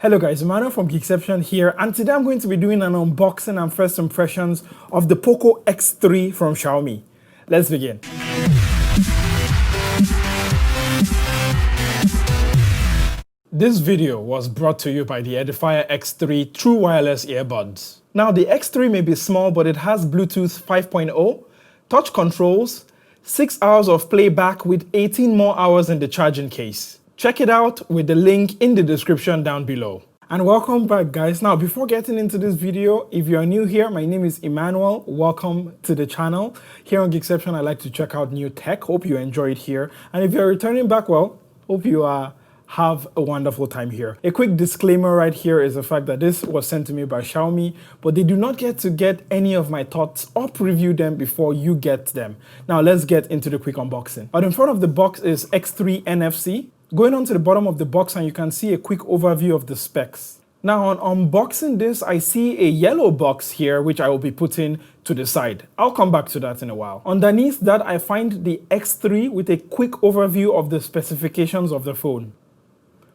Hello guys, Emmanuel from Geekception here, and today I'm going to be doing an unboxing and first impressions of the Poco X3 from Xiaomi. Let's begin. This video was brought to you by the Edifier X3 True Wireless Earbuds. Now the X3 may be small, but it has Bluetooth 5.0, touch controls, 6 hours of playback with 18 more hours in the charging case. Check it out with the link in the description down below. And welcome back guys. Now before getting into this video, if you're new here, my name is Emmanuel. Welcome to the channel. Here on Geekception, I like to check out new tech. Hope you enjoy it here. And if you're returning back, well, hope you have a wonderful time here. A quick disclaimer right here is the fact that this was sent to me by Xiaomi, but they do not get any of my thoughts or preview them before you get them. Now let's get into the quick unboxing. Out in front of the box is X3 NFC. Going on to the bottom of the box and you can see a quick overview of the specs. Now on unboxing this, I see a yellow box here which I will be putting to the side. I'll come back to that in a while. Underneath that, I find the X3 with a quick overview of the specifications of the phone.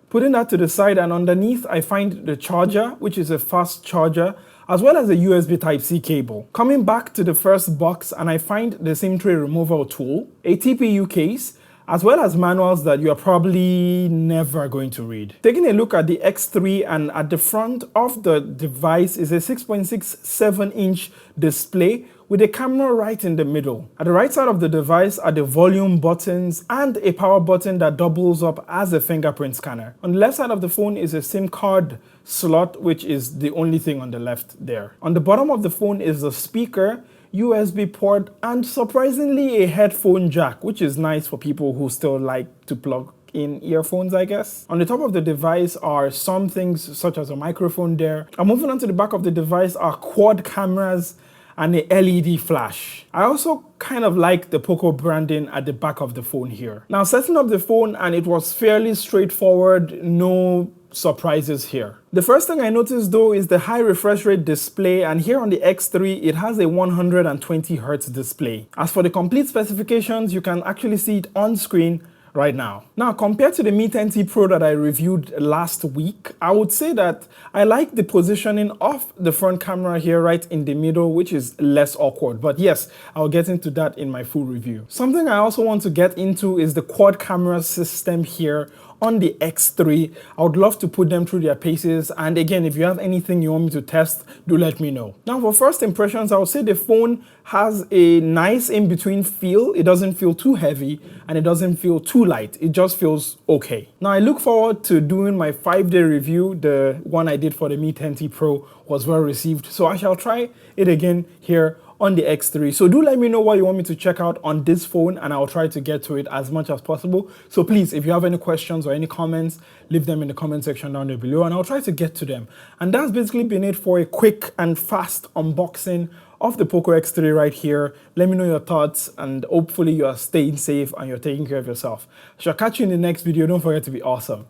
Putting that to the side, and underneath I find the charger, which is a fast charger, as well as a USB Type-C cable. Coming back to the first box, and I find the SIM tray removal tool, a TPU case, as well as manuals that you're probably never going to read. Taking a look at the X3, and at the front of the device is a 6.67-inch display with a camera right in the middle. At the right side of the device are the volume buttons and a power button that doubles up as a fingerprint scanner. On the left side of the phone is a SIM card slot, which is the only thing on the left there. On the bottom of the phone is the speaker, USB port, and surprisingly a headphone jack, which is nice for people who still like to plug in earphones, I guess. On the top of the device are some things such as a microphone there. And moving on to the back of the device are quad cameras and a LED flash. I also kind of like the Poco branding at the back of the phone here. Now setting up the phone, and it was fairly straightforward, no surprises here. The first thing I noticed though is the high refresh rate display, and here on the X3 it has a 120 Hz display. As for the complete specifications, you can actually see it on screen right now. Now compared to the Mi 10T Pro that I reviewed last week, I would say that I like the positioning of the front camera here right in the middle, which is less awkward. But yes, I'll get into that in my full review. Something I also want to get into is the quad camera system here on the X3. I would love to put them through their paces, and again, if you have anything you want me to test, do let me know. Now for first impressions, I would say the phone has a nice in-between feel. It doesn't feel too heavy and it doesn't feel too light. It just feels okay. Now I look forward to doing my 5-day review. The one I did for the Mi 10T Pro was well received, so I shall try it again here on the X3. So do let me know what you want me to check out on this phone, and I'll try to get to it as much as possible. So please, if you have any questions or any comments, leave them in the comment section down there below and I'll try to get to them. And that's basically been it for a quick and fast unboxing of the Poco X3 right here. Let me know your thoughts, and hopefully you are staying safe and you're taking care of yourself. I shall catch you in the next video. Don't forget to be awesome.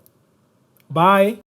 Bye.